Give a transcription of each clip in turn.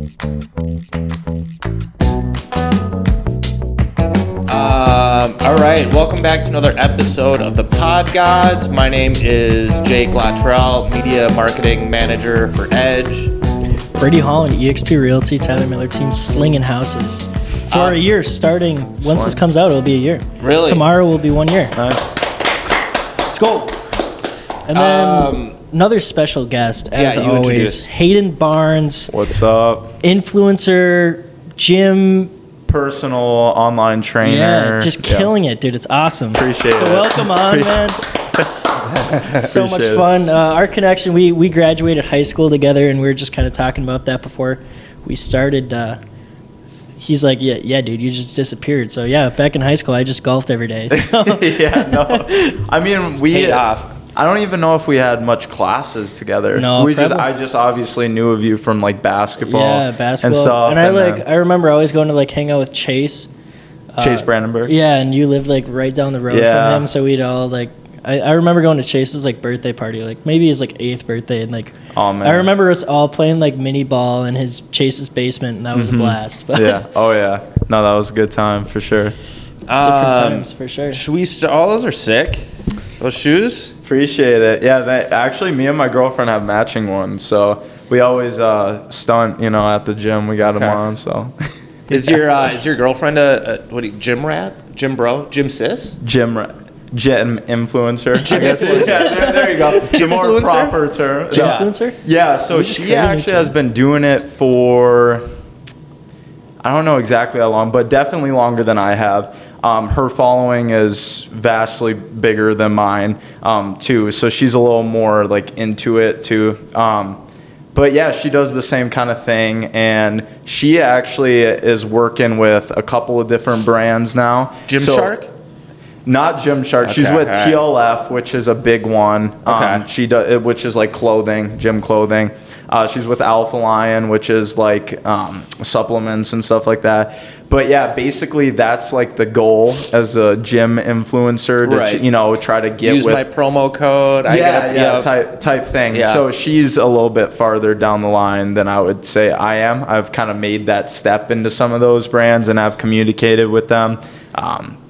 All right, welcome back to another episode of the Pod Gods. My name is Jake Lottrell, Media Marketing Manager for Edge. Brady Hall and eXp Realty, Tyler Miller team slinging houses for a year. Starting once this comes out, it'll be a year. Really? Tomorrow will be 1 year. Nice. Let's go. And then another special guest, as always, introduce. Hayden Barnes, What's up? influencer, gym. Personal online trainer. Yeah, just killing it, dude. It's awesome. Appreciate so it. welcome on, man. So much fun. Our connection, we graduated high school together, and we were just kind of talking about that before we started. He's like, yeah, dude, you just disappeared. So, yeah, back in high school, I just golfed every day. So. Yeah, no. I mean, Paid off. I don't even know if we had much classes together. No, I just obviously knew of you from like basketball. Yeah, basketball. And stuff. And I remember always going to like hang out with Chase. Chase Brandenburg. Yeah, and you lived like right down the road from him, so we'd all like. I remember going to Chase's like birthday party, like maybe his like 8th birthday, and like. Oh man. I remember us all playing like mini ball in his Chase's basement, and that was a blast. But Yeah. Oh yeah. No, that was a good time for sure. different times for sure. Should we all those are sick. Those shoes? Appreciate it. Yeah, actually, me and my girlfriend have matching ones, so we always stunt, at the gym. We got them on. So, Is your girlfriend a gym rat, gym bro, gym sis? gym influencer. Gym I guess. influencer. Yeah, there you go. Gym More influencer? proper term. Gym Yeah. influencer? Yeah. So We just she created a actually term. has been doing it for. I don't know exactly how long, but definitely longer than I have. Her following is vastly bigger than mine, too. So she's a little more like into it too. But yeah, she does the same kind of thing, and she actually is working with a couple of different brands now. Gymshark? Not Gymshark. She's Okay, with all right. TLF, which is a big one. Okay. She does, which is like clothing, gym clothing. She's with Alpha Lion, which is like supplements and stuff like that. But yeah, basically that's like the goal as a gym influencer to Right. try to get Use with my promo code. type thing. Yeah. So she's a little bit farther down the line than I would say I am. I've kind of made that step into some of those brands, and I've communicated with them.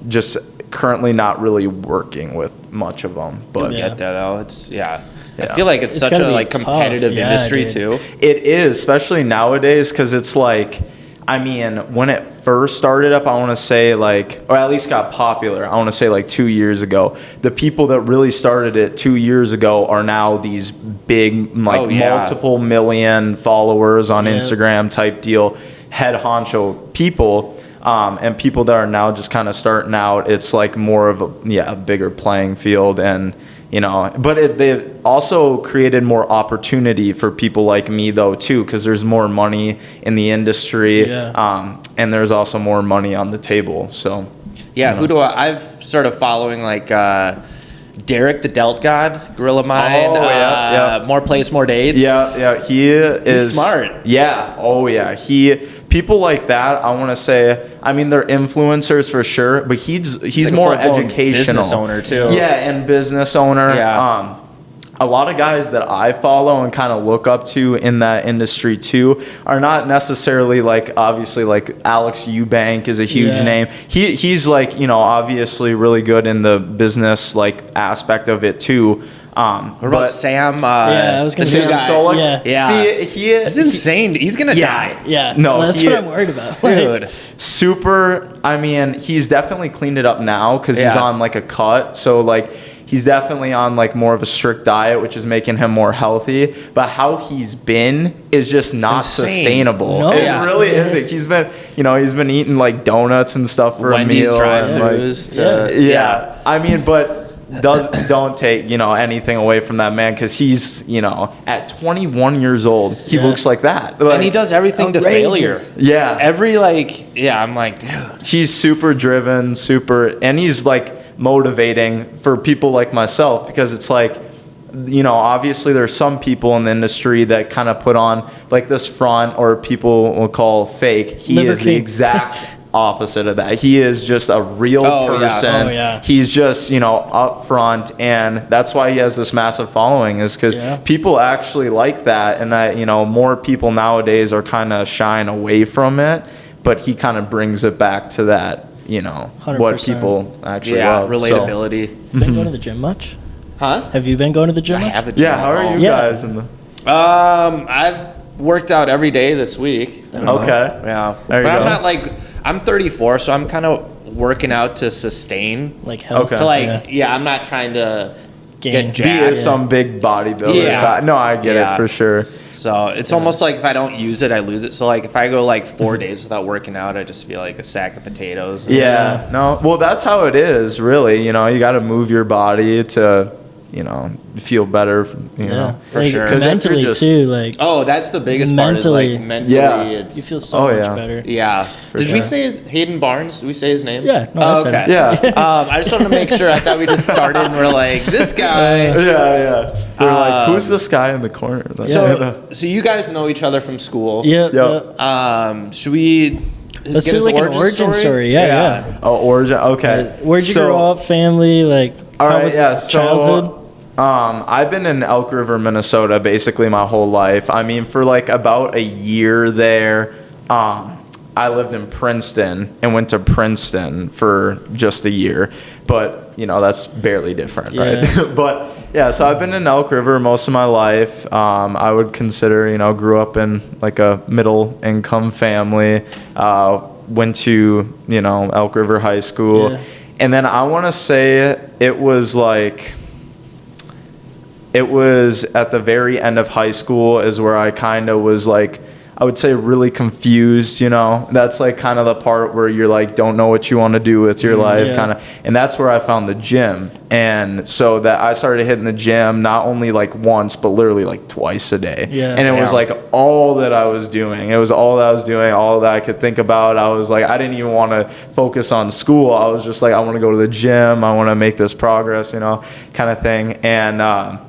Just currently not really working with much of them, but I get that though. It's I Yeah. feel like it's such gotta a be like tough. competitive Yeah, industry dude. too. it is, especially nowadays, because it's like, I mean, when it first started up, I want to say like, or at least got popular, I want to say like 2 years ago. The people that really started it 2 years ago are now these big, like multiple million followers on Instagram type deal, head honcho people. And people that are now just kind of starting out, it's like more of a bigger playing field, and but they've also created more opportunity for people like me though too, because there's more money in the industry, and there's also more money on the table. So who do I've started following like Derek the Delt God, Gorilla Mind. More plays, more dates. He is He's smart. People like that, I want to say, I mean, they're influencers for sure, but he's like more a full-blown educational. business owner too. Yeah, and business owner. Yeah. A lot of guys that I follow and kind of look up to in that industry too are not necessarily like, obviously like Alex Eubank is a huge name. He's like, obviously really good in the business like aspect of it too. What about Sam? I was gonna say Sam Solik? Yeah. See, It's insane. He's gonna die. Yeah, No, that's what I'm worried about. Dude. Super. I mean, he's definitely cleaned it up now because he's on like a cut. So like he's definitely on like more of a strict diet, which is making him more healthy. But how he's been is just not sustainable. No. It really isn't. He's been, he's been eating like donuts and stuff for Wendy's a meal. drive-thrus. I mean, but don't take anything away from that man, because he's at 21 years old he looks like that, And he does everything to failure. I'm like, dude, he's super driven, and he's like motivating for people like myself, because it's like, obviously there's some people in the industry that kind of put on like this front, or people will call fake. He Liver is the King. exact opposite of that. He is just a real person. Oh, yeah. He's just, up front, and that's why he has this massive following, is because people actually like that. And more people nowadays are kind of shying away from it, but he kind of brings it back to that, 100%. what people actually love. Relatability. So. Been going to the gym much? Huh? Have you been going to the gym I much? have a gym. Yeah, how are you guys in the... I've worked out every day this week. Okay. Yeah. There you but go. I'm not I'm 34, so I'm kind of working out to sustain. Like health. Okay. To I'm not trying to get He jacked. is some big bodybuilder. Yeah. No, I get it for sure. So it's almost like if I don't use it, I lose it. So if I go 4 days without working out, I just feel like a sack of potatoes. Yeah. No. Well, that's how it is, really. You got to move your body to, feel better. For sure. 'Cause mentally if you're just- too, Oh, that's the biggest mentally. part. Is mentally, Yeah. it's you feel so much better. Yeah. Did sure. we say Hayden Barnes? Did we say his name? Yeah. No, I said it. Yeah. I just wanted to make sure. I thought we just started and we're like, this guy. Yeah. They're like, who's this guy in the corner? So you guys know each other from school. Yep. Should we? Let's get do his like an origin story. Yeah. Oh, origin. Okay. Where'd you grow up? Family? All how right. was Yeah. childhood? I've been in Elk River, Minnesota, basically my whole life. I mean, for about a year there, I lived in Princeton and went to Princeton for just a year. But, that's barely different, right? But, yeah, so I've been in Elk River most of my life. I would consider, grew up in a middle income family, went to, Elk River High School. Yeah. And then I want to say it was at the very end of high school is where I kind of was I would say really confused, That's kind of the part where you're don't know what you want to do with your life, kind of. And that's where I found the gym. And so that I started hitting the gym not only once, but literally twice a day. Yeah. And it was all that I was doing. It was all that I was doing, all that I could think about. I was I didn't even want to focus on school. I was just I want to go to the gym. I want to make this progress, kind of thing. And,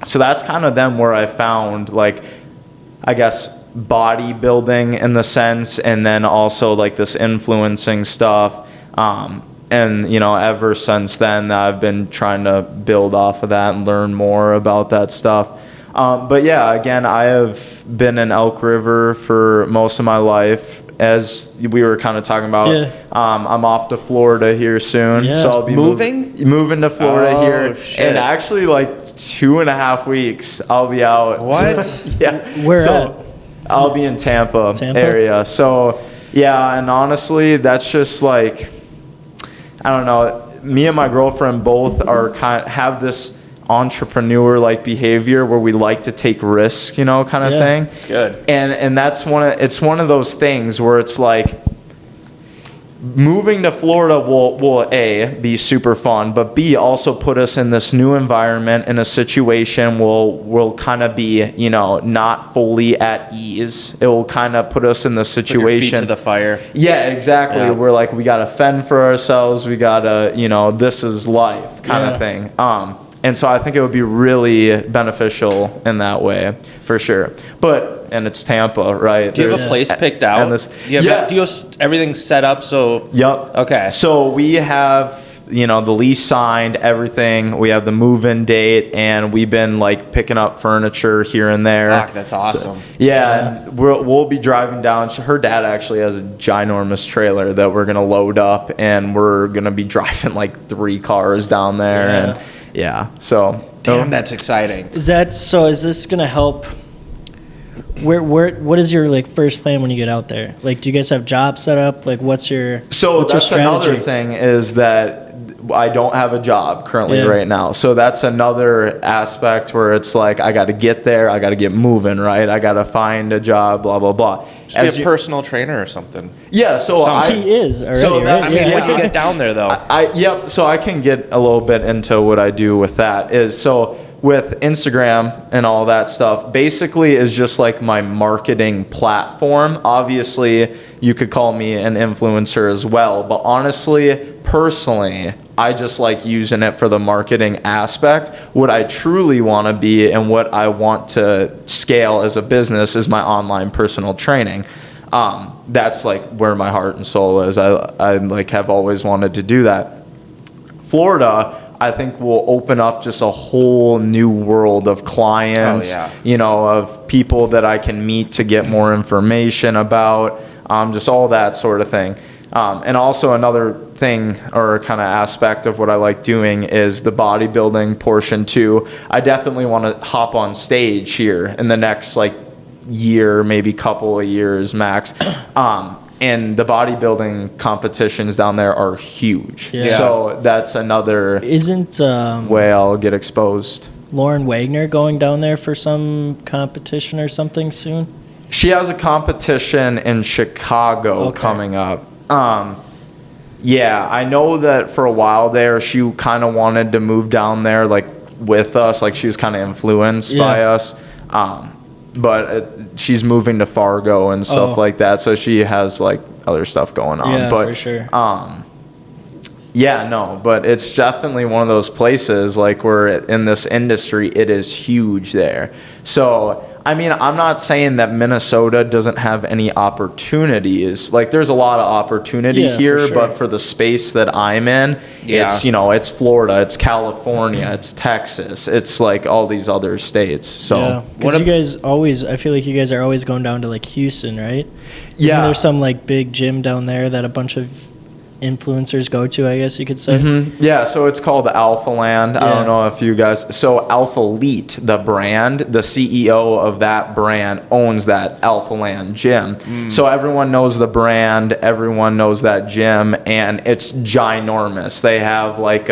so that's kind of then where I found I guess bodybuilding in the sense, and then also this influencing stuff. And ever since then I've been trying to build off of that and learn more about that stuff. But yeah, again, I have been in Elk River for most of my life. As we were kind of talking about, I'm off to Florida here soon, so I'll be moving to Florida here. Shit. And actually 2.5 weeks I'll be out. What? Yeah. Where at? I'll be in Tampa area. So yeah, and honestly, that's just I don't know. Me and my girlfriend both are have this entrepreneur behavior where we like to take risks, kind of thing. It's good. And that's one of those things where it's moving to Florida will A, be super fun, but B, also put us in this new environment, in a situation will kind of be, not fully at ease. It will kind of put us in the situation. Put your feet to the fire. Yeah, exactly. Yeah. We're we got to fend for ourselves. We got to, this is life kind of thing. And so I think it would be really beneficial in that way, for sure. And it's Tampa, right? Do you have a place picked out? Do you have everything set up so? Yep. Okay. So we have, the lease signed, everything. We have the move-in date, and we've been picking up furniture here and there. Fuck, that's awesome. So, and we'll be driving down. Her dad actually has a ginormous trailer that we're gonna load up, and we're gonna be driving 3 cars down there, and so. Damn, that's exciting. Is this gonna help? What is your first plan when you get out there? Do you guys have jobs set up? What's your that's your strategy? Another thing is that I don't have a job currently right now. So that's another aspect where it's I got to get there. I got to get moving, right? I got to find a job, blah, blah, blah. Should be a personal trainer or something. Yeah, so he is already, so right? I mean, when you get down there, though. So I can get a little bit into what I do with that. With Instagram and all that stuff, basically is just my marketing platform. Obviously, you could call me an influencer as well, but honestly, personally, I just like using it for the marketing aspect. What I truly want to be and what I want to scale as a business is my online personal training. That's like where my heart and soul is. I like have always wanted to do that. Florida, I think, will open up just a whole new world of clients, of people that I can meet to get more information about, just all that sort of thing. And also another thing or kind of aspect of what I like doing is the bodybuilding portion too. I definitely want to hop on stage here in the next like year, maybe couple of years max. And the bodybuilding competitions down there are huge. Yeah. So that's another way I'll get exposed. Lauren Wagner going down there for some competition or something soon? She has a competition in Chicago coming up. I know that for a while there, she kind of wanted to move down there, like with us, like she was kind of influenced by us. But she's moving to Fargo and stuff like that, so she has like other stuff going on. Yeah, but for sure. But it's definitely one of those places like where in this industry, it is huge there. So, I mean, I'm not saying that Minnesota doesn't have any opportunities. Like, there's a lot of opportunity here, for sure. But for the space that I'm in, it's, it's Florida, it's California, it's Texas, it's like all these other states. So, because you guys always, I feel like you guys are always going down to like Houston, right? Yeah. Isn't there some like big gym down there that a bunch of influencers go to, I guess you could say? Mm-hmm. Yeah, so it's called Alpha Land. I don't know if you guys... So Alpha Elite, the brand, the CEO of that brand owns that Alpha Land gym. So everyone knows the brand, everyone knows that gym, and it's ginormous. They have like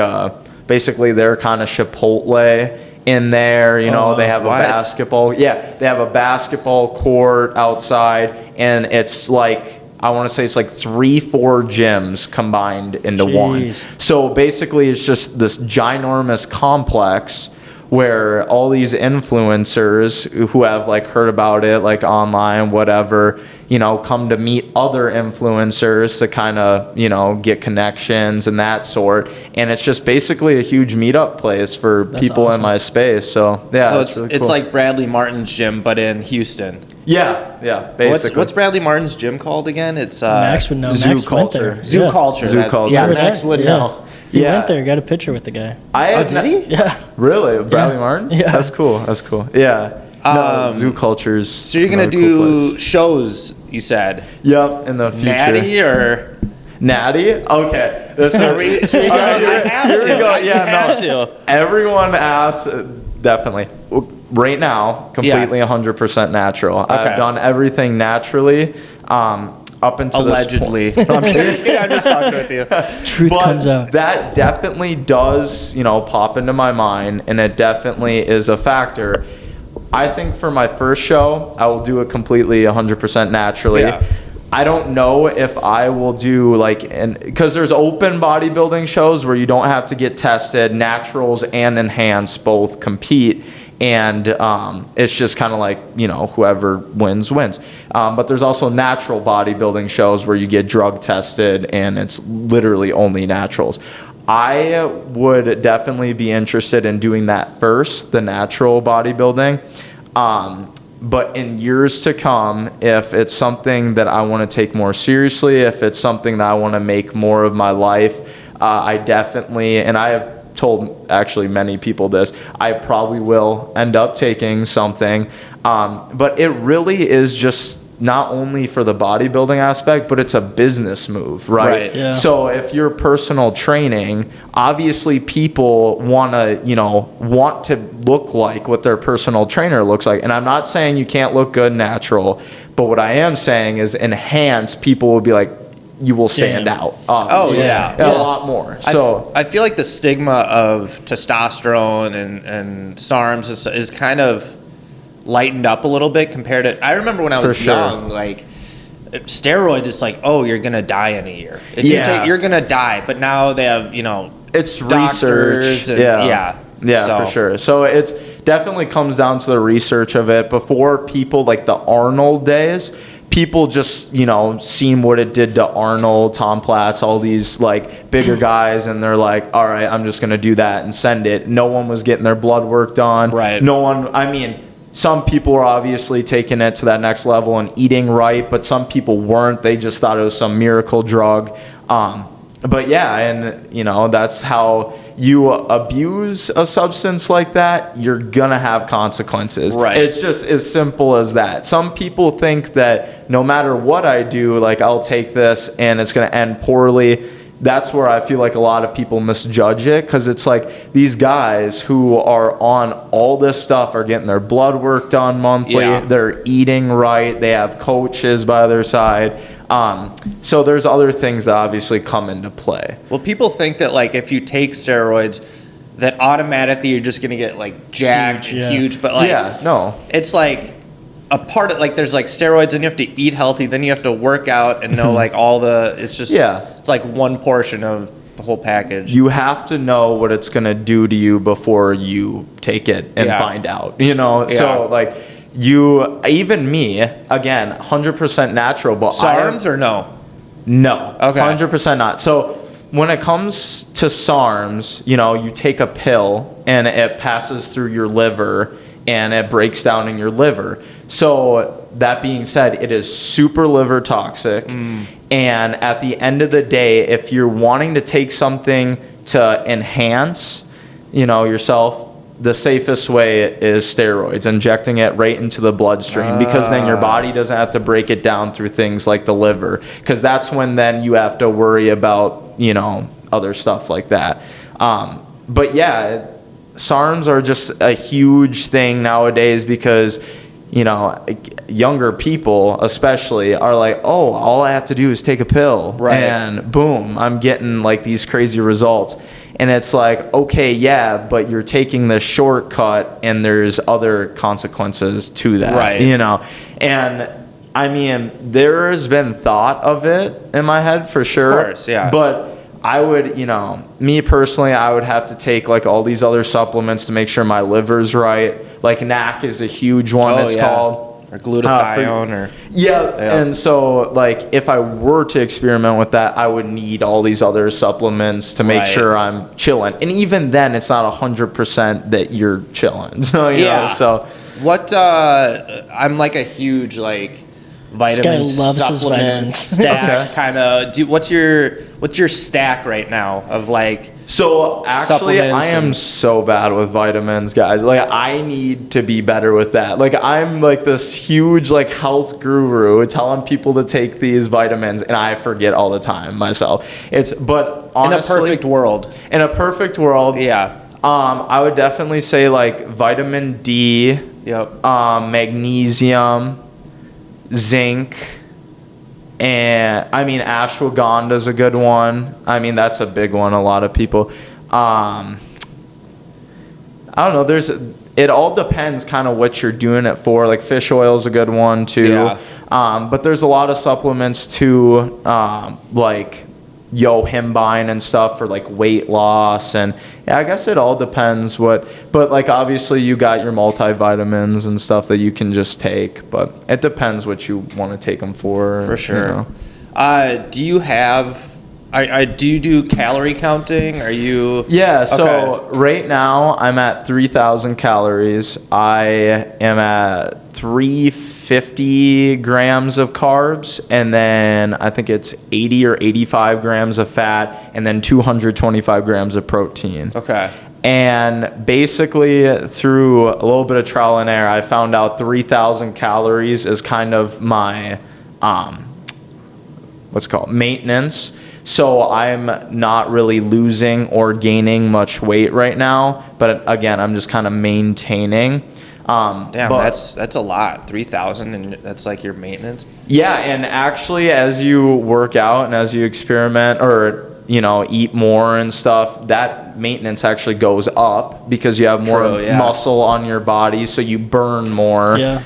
basically their kind of Chipotle in there, they have a basketball. Yeah, they have a basketball court outside, and it's like... I want to say it's like 3-4 gyms combined into one. So basically it's just this ginormous complex where all these influencers who have like heard about it, like online, whatever, come to meet other influencers to kind of, get connections and that sort. And it's just basically a huge meetup place for people in my space. So yeah, so it's like Bradley Martin's gym, but in Houston. Yeah, basically. What's Bradley Martin's gym called again? It's Max would know. Zoo Max Culture. Went there. Zoo Culture. Zoo Culture. Yeah, Max would know. He went there, got a picture with the guy. Did he? Yeah. Really? Bradley Martin? Yeah. That's cool. Yeah. No, Zoo Culture's. So you're going to do shows, you said? Yep, in the future. Natty or? Natty? Okay. Here we go. Yeah, no. Everyone asks, definitely. Right now, completely 100% natural. Okay. I've done everything naturally. Up until allegedly. I'm kidding. I'm just talking with you. Truth comes out. That definitely does, pop into my mind, and it definitely is a factor. I think for my first show, I will do it completely 100% naturally. Yeah. I don't know if I will do because there's open bodybuilding shows where you don't have to get tested. Naturals and enhanced both compete. And it's just kind of like, whoever wins. But there's also natural bodybuilding shows where you get drug tested and it's literally only naturals. I would definitely be interested in doing that first, the natural bodybuilding. But in years to come, if it's something that I want to take more seriously, if it's something that I want to make more of my life, I definitely, and I have told actually many people this, I probably will end up taking something. But it really is just not only for the bodybuilding aspect, but it's a business move, right? Yeah. So if you're personal training, obviously people want to look like what their personal trainer looks like. And I'm not saying you can't look good natural, but what I am saying is enhanced, people will be like, you will stand out. Obviously. A lot more. So I feel like the stigma of testosterone and SARMs is kind of lightened up a little bit compared to. I remember when I was young, like steroids. It's like, oh, you're gonna die in a year. If you take, you're gonna die. But now they have, it's research. And, for sure. So it's definitely comes down to the research of it. Before people like the Arnold days, people just, seen what it did to Arnold, Tom Platz, all these like bigger guys, and they're like, all right, I'm just going to do that and send it. No one was getting their blood work done. Right. No one, some people were obviously taking it to that next level and eating right, but some people weren't. They just thought it was some miracle drug. But yeah, and you know, that's how you abuse a substance like that, you're gonna have consequences. Right. It's just as simple as that. Some people think that no matter what I do, like I'll take this and it's gonna end poorly. That's where I feel like a lot of people misjudge it, because it's like these guys who are on all this stuff are getting their blood work done monthly. Yeah. They're eating right. They have coaches by their side. So there's other things that obviously come into play. Well, people think that like if you take steroids, that automatically you're just gonna get like jacked, huge. But like, Yeah, no. it's like a part of like there's like steroids, and you have to eat healthy, then you have to work out and know like all the. It's just it's like one portion of the whole package. You have to know what it's gonna do to you before you take it and find out. You know, so like. Even me, again, 100% natural, but SARMS or no? No. Okay. 100% not. So when it comes to SARMS, you know, you take a pill and it passes through your liver and it breaks down in your liver. So that being said, it is super liver toxic. And at the end of the day, if you're wanting to take something to enhance, you know, yourself, the safest way is steroids, injecting it right into the bloodstream, because then your body doesn't have to break it down through things like the liver, because that's when then you have to worry about, you know, other stuff like that. But yeah, SARMs are just a huge thing nowadays, because, you know, younger people especially are like, oh, all I have to do is take a pill, and boom, I'm getting like these crazy results. And it's like, okay, yeah, but you're taking the shortcut and there's other consequences to that, you know? And I mean, there has been thought of it in my head for sure. Of course, yeah. But I would, you know, me personally, I would have to take like all these other supplements to make sure my liver's right. Like NAC is a huge one, it's called. Or glutathione or... And so, like, if I were to experiment with that, I would need all these other supplements to make sure I'm chilling. And even then, it's not 100% that you're chilling. So, you know, so... What, I'm like a huge, like, vitamin this guy loves his supplement vitamins. stack kind of... What's your stack right now of, like... So actually, I am and... so bad with vitamins, guys. Like, I need to be better with that. Like, I'm like this huge like health guru telling people to take these vitamins, and I forget all the time myself. But honestly, in a perfect world, I would definitely say like vitamin D, magnesium, zinc. And I mean, ashwagandha is a good one. I mean, that's a big one. A lot of people. I don't know. It all depends kind of what you're doing it for. Like fish oil is a good one too. But there's a lot of supplements too, like yohimbine and stuff for like weight loss. And I guess it all depends but like obviously you got your multivitamins and stuff that you can just take, but it depends what you want to take them for sure. You know. Do you have do you do calorie counting? Are you... So right now I'm at 3,000 calories. I am at 350 grams of carbs, and then I think it's 80 or 85 grams of fat, and then 225 grams of protein. Okay. And basically through a little bit of trial and error, I found out 3,000 calories is kind of my maintenance. So I'm not really losing or gaining much weight right now, but again, I'm just kind of maintaining. That's a lot. 3,000, and that's like your maintenance. Yeah, and actually, as you work out and as you experiment or eat more and stuff, that maintenance actually goes up because you have more muscle on your body, so you burn more. That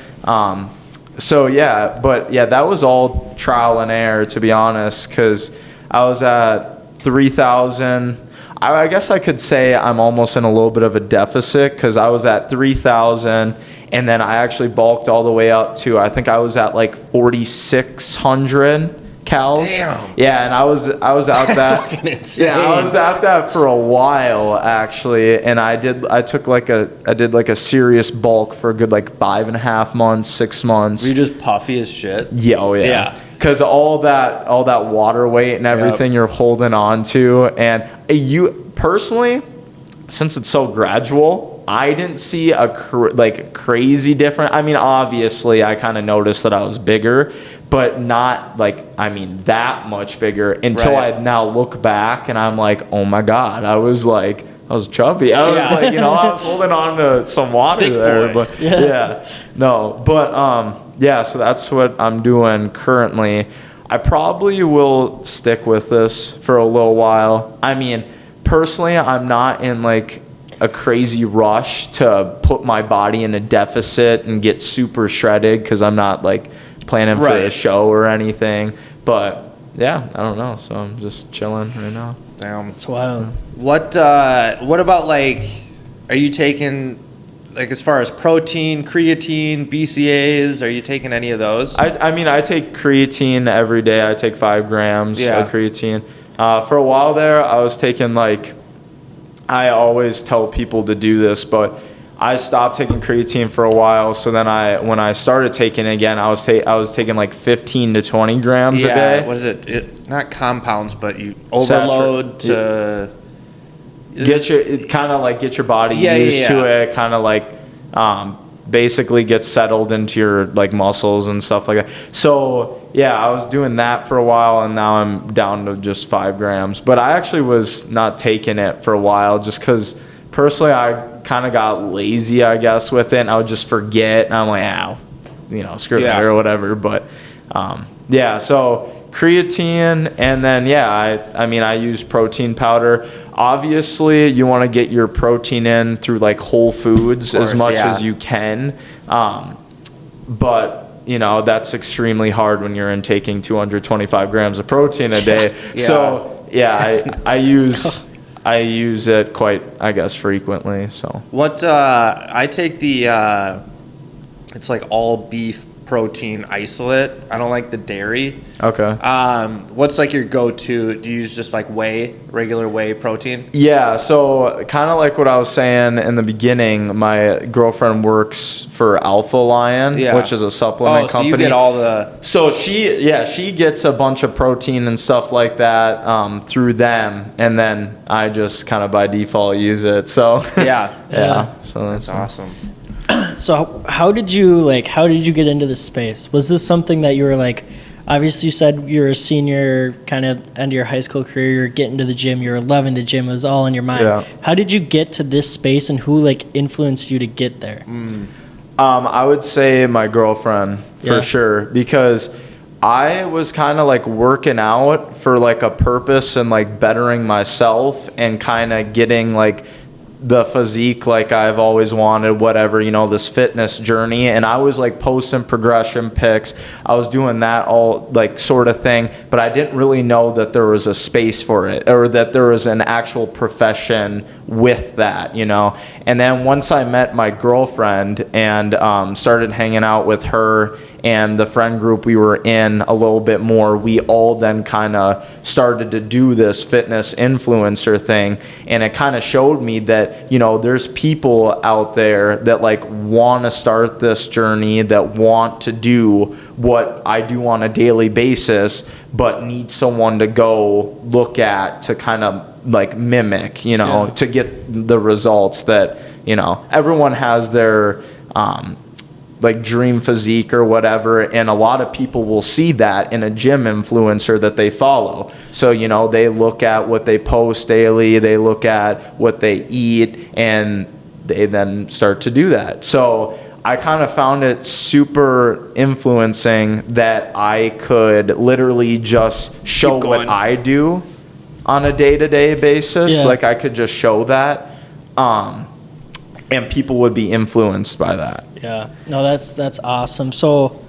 was all trial and error, to be honest, because I was at 3,000. I guess I could say I'm almost in a little bit of a deficit because I was at 3,000 and then I actually bulked all the way up to, I think I was at like 4,600 cals. Damn. Yeah, and I was out That's that. fucking insane. Yeah, I was out that for a while actually, and I did like a serious bulk for a good like 5.5 months, 6 months. Were you just puffy as shit? Yeah, oh yeah. Yeah. Because all that water weight and everything you're holding on to, and you personally, since it's so gradual, I didn't see a crazy difference. I mean, obviously, I kind of noticed that I was bigger, but not that much bigger until Right. I now look back and I'm like, oh my God, I was chubby. I was I was holding on to some water Thick there, boy. So that's what I'm doing currently. I probably will stick with this for a little while. I mean, personally, I'm not in like a crazy rush to put my body in a deficit and get super shredded because I'm not like planning for a show or anything. But yeah, I don't know. So I'm just chilling right now. Damn. It's wild. What about like, are you taking, like, as far as protein, creatine, BCAAs, are you taking any of those? I mean, I take creatine every day. I take 5 grams of creatine. For a while there, I was taking I always tell people to do this, but I stopped taking creatine for a while. So then when I started taking it again, I was taking like 15 to 20 grams a day. What is it? Not compounds, but you overload to get your body used to it, kind of like basically get settled into your like muscles and stuff like that. So yeah, I was doing that for a while, and now I'm down to just 5 grams. But I actually was not taking it for a while just because personally I kind of got lazy, I guess, with it. And I would just forget, and I'm like, screw it or whatever. But so creatine, and then I use protein powder. Obviously, you want to get your protein in through like whole foods as much as you can, but that's extremely hard when you're intaking 225 grams of protein a day. So I use it quite, I guess, frequently. So what I take it's like all beef protein isolate. I don't like the dairy. Okay. What's like your go-to? Do you use just like regular whey protein? Yeah, so kind of like what I was saying in the beginning, my girlfriend works for Alpha Lion, which is a supplement company. So you get all the... So she gets a bunch of protein and stuff like that through them, and then I just kind of by default use it. So yeah. So that's awesome. So how did you get into this space? Was this something that you were like, obviously you said you were a senior, kind of end of your high school career, you were getting to the gym, you were loving the gym, it was all in your mind. Yeah. How did you get to this space, and who influenced you to get there? I would say my girlfriend for sure, because I was kind of like working out for like a purpose and like bettering myself and kind of getting like the physique like I've always wanted, whatever, this fitness journey. And I was like posting progression pics. I was doing that all like sort of thing, but I didn't really know that there was a space for it, or that there was an actual profession with that, And then once I met my girlfriend and started hanging out with her and the friend group we were in a little bit more, we all then kind of started to do this fitness influencer thing. And it kind of showed me that, there's people out there that like want to start this journey, that want to do what I do on a daily basis, but need someone to go look at to kind of like mimic, to get the results that, everyone has their, like dream physique or whatever, and a lot of people will see that in a gym influencer that they follow. So they look at what they post daily, they look at what they eat, and they then start to do that. So I kind of found it super influencing that I could literally just show what I do on a day-to-day basis. Like I could just show that, and people would be influenced by that. Yeah, no, that's awesome. So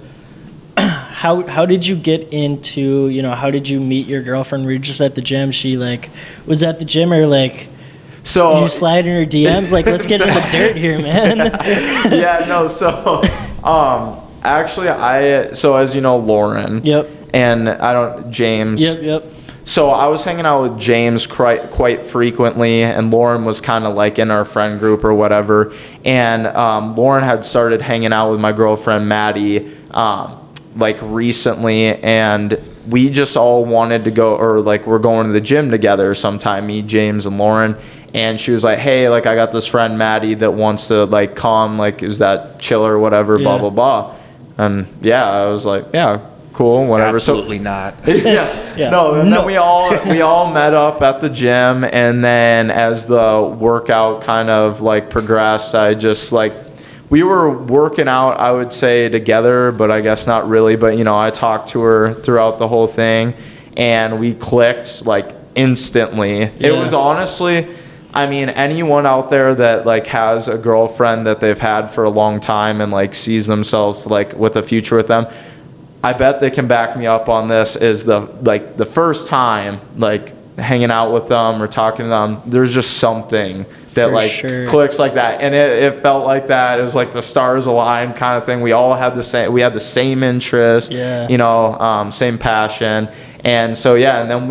how did you get into, how did you meet your girlfriend? Were you just at the gym? She was at the gym, or so you slide in her DMs? Let's get in the dirt here, man. Yeah, no, so actually so as you know, Lauren. Yep. and James. Yep. So I was hanging out with James quite frequently, and Lauren was kind of like in our friend group or whatever. And Lauren had started hanging out with my girlfriend Natty like recently, and we just all wanted to go, or like we're going to the gym together sometime, me, James, and Lauren. And she was like, hey, like I got this friend Maddie that wants to like come, like is that chill or whatever, blah blah blah. And yeah, I was like, yeah, cool, whatever. Absolutely not. Yeah. No, and then we all met up at the gym, and then as the workout kind of like progressed, I just like, we were working out, I would say, together, but I guess not really. But you know, I talked to her throughout the whole thing, and we clicked like instantly. Yeah. It was honestly, I mean, anyone out there that like has a girlfriend that they've had for a long time and like sees themselves like with a future with them, I bet they can back me up on this. Is the first time like hanging out with them or talking to them, there's just something that clicks like that, and it felt like that. It was like the stars aligned kind of thing. We all had we had the same interest, you know, same passion, and so and then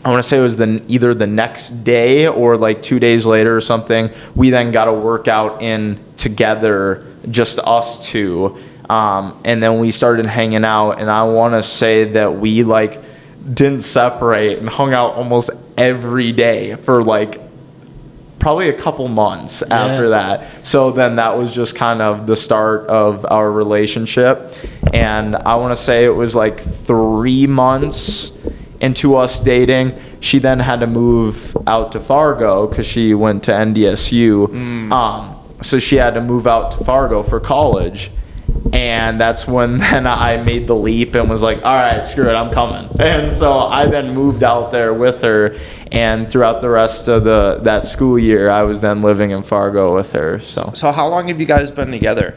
I want to say it was either the next day or like 2 days later or something, we then got a workout in together, just us two. And then we started hanging out, and I want to say that we like didn't separate and hung out almost every day for like probably a couple months after that. So then that was just kind of the start of our relationship. And I want to say it was like 3 months into us dating. She then had to move out to Fargo because she went to NDSU. So she had to move out to Fargo for college. And that's when then I made the leap and was like, all right, screw it, I'm coming. And so I then moved out there with her, and throughout the rest of that school year, I was then living in Fargo with her. So how long have you guys been together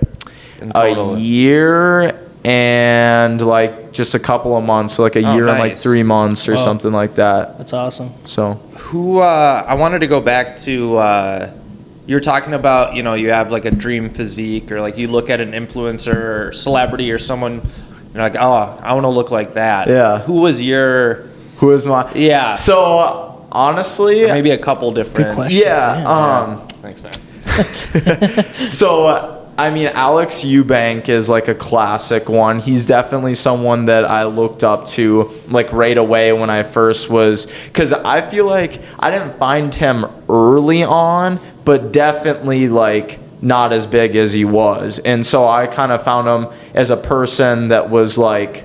in total? A year and like just a couple of months, so like a year and like 3 months or something like that. That's awesome. So I wanted to go back to you're talking about, you know, you have like a dream physique, or like you look at an influencer or celebrity or someone, you're like, oh, I want to look like that. Yeah. Who was my? Yeah. So honestly, or maybe a couple different. Good question. Yeah. Thanks, man. So I mean, Alex Eubank is like a classic one. He's definitely someone that I looked up to like right away when I first was, because I feel like I didn't find him early on, but definitely like not as big as he was. And so I kind of found him as a person that was like,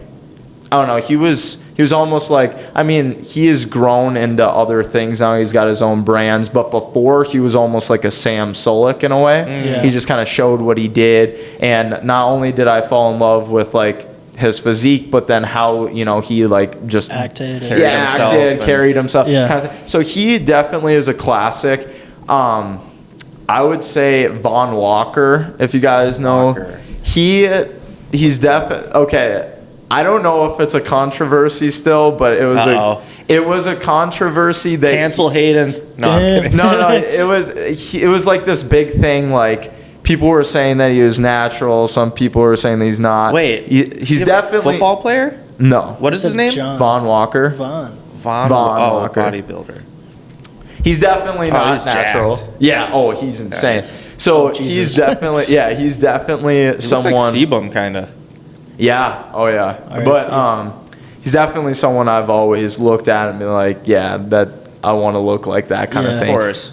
I don't know, he was almost like, I mean, he has grown into other things now. He's got his own brands, but before he was almost like a Sam Sulek in a way. Yeah. He just kind of showed what he did, and not only did I fall in love with like his physique, but then how, you know, he like just carried himself. Yeah. Kind of. So he definitely is a classic. I would say Von Walker, if you guys know. He's definitely okay. I don't know if it's a controversy still, but it was a controversy that cancel Hayden. No, I'm kidding. No, it was like this big thing. Like people were saying that he was natural. Some people were saying that he's not. Wait, he's definitely a football player. No, what is his name? Von Walker. Von Walker. Bodybuilder. He's definitely not natural. Jacked. Yeah. Oh, he's insane. Nice. So he's definitely he someone. Looks like Sebum, kind of. Yeah. Oh, yeah. Right. But he's definitely someone I've always looked at and been like, yeah, that I want to look like that kind of thing. Of course.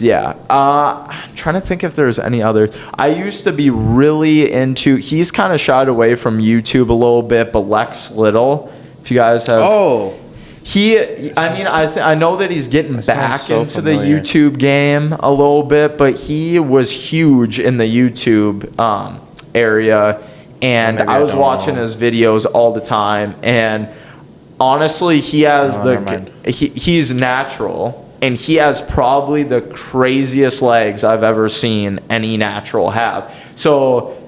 Yeah. I'm trying to think if there's any others. I used to be really into. He's kind of shied away from YouTube a little bit, but Lex Little. If you guys have. Oh. I know that he's getting back into the YouTube game a little bit, but he was huge in the YouTube area. And I was watching his videos all the time, and honestly, he has he's natural, and he has probably the craziest legs I've ever seen any natural have. So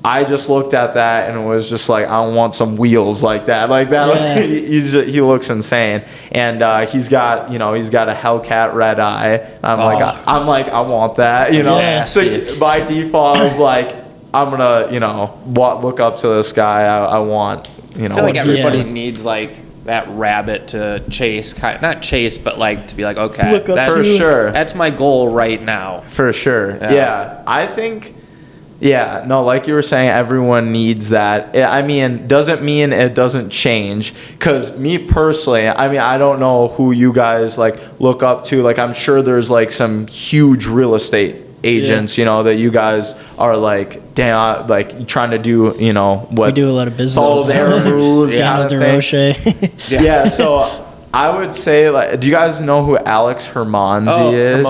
I just looked at that and was just like, I want some wheels like that. Yeah. He looks insane, and he's got a Hellcat red eye. I'm like, I want that, you know. Yeah. So by default, I was like, I'm gonna, look up to this guy. I want I feel like everybody needs like that rabbit to chase, not chase, but like to be like, okay, for sure. That's my goal right now. For sure. Yeah. I think, like you were saying, everyone needs that. I mean, doesn't mean it doesn't change. Because me personally, I mean, I don't know who you guys like look up to. Like, I'm sure there's like some huge real estate agents, that you guys are like, damn, like trying to do, what we do a lot of business. Follow their moves. Yeah. So I would say, like, do you guys know who Alex Hermanzi is?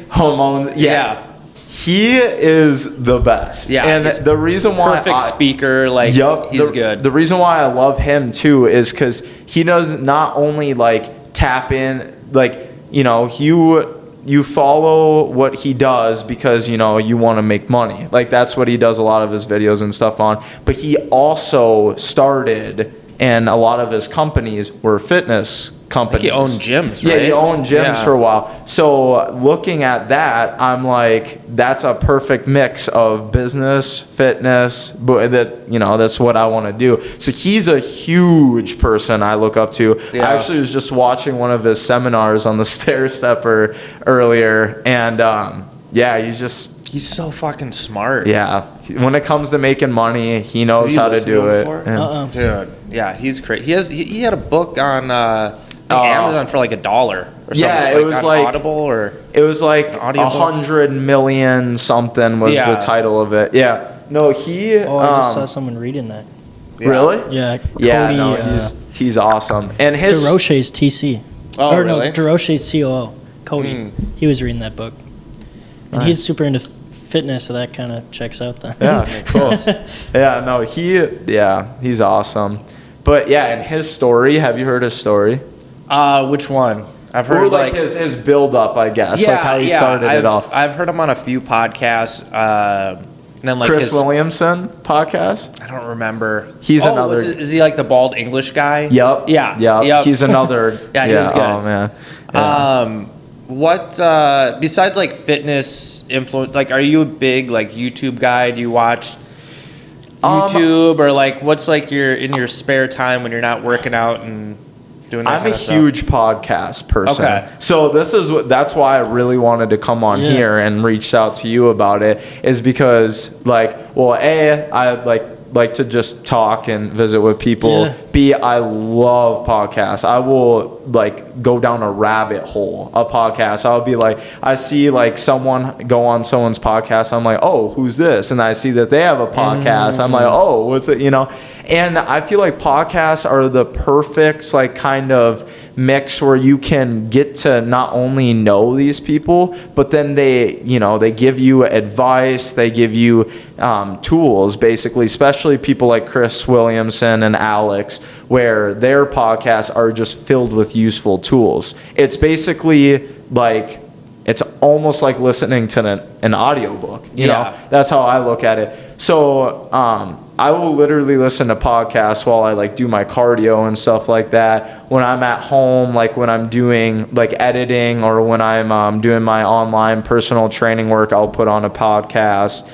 Hermanzi? Yeah. He is the best. Yeah. And the reason why perfect speaker, like he's good. The reason why I love him too is because he does not only like tap in, like, you follow what he does because, you want to make money. Like, that's what he does a lot of his videos and stuff on. But he also started, and a lot of his companies were fitness companies. He owned gyms, right? Yeah, he owned gyms for a while. So looking at that, I'm like, that's a perfect mix of business, fitness, but that's what I want to do. So he's a huge person I look up to. I actually was just watching one of his seminars on the Stair Stepper earlier, and he's so fucking smart. Yeah. When it comes to making money, he knows how to do it. Dude, yeah, he's crazy. He had a book on Amazon for like $1 or something. Yeah, it was like Audible, or it was like 100 million something was the title of it. Yeah. No, he. I just saw someone reading that. Yeah. Really? Yeah. Cody, no, he's awesome. And his DeRoche's TC. Oh, really? No, DeRoche's COO. Cody. He was reading that book, and he's super into fitness, so that kind of checks out then. Yeah, cool. He's awesome. But and his story. Have you heard his story? Which one? I've heard or like his build up, I guess. Like how he started it off. I've heard him on a few podcasts. And then like Chris Williamson podcast. I don't remember. He's another. Is he like the bald English guy? Yep. Yeah. He's another. He was good. Oh man. Yeah. What besides like fitness influence? Like, are you a big like YouTube guy? Do you watch YouTube or like what's like in your spare time when you're not working out and doing that? I'm a huge podcast person. Okay. So that's why I really wanted to come on here and reached out to you about it, is because I like to just talk and visit with people. Yeah. B, I love podcasts. I will like go down a rabbit hole of podcasts. I'll be like, I see like someone go on someone's podcast. I'm like, oh, who's this? And I see that they have a podcast. I'm like, oh, what's it? And I feel like podcasts are the perfect like kind of mix where you can get to not only know these people, but then they give you advice, they give you tools, basically, especially people like Chris Williamson and Alex, where their podcasts are just filled with useful tools. It's basically like, it's almost like listening to an audiobook. You know, that's how I look at it. So I will literally listen to podcasts while I like do my cardio and stuff like that. When I'm at home, like when I'm doing like editing or when I'm doing my online personal training work, I'll put on a podcast.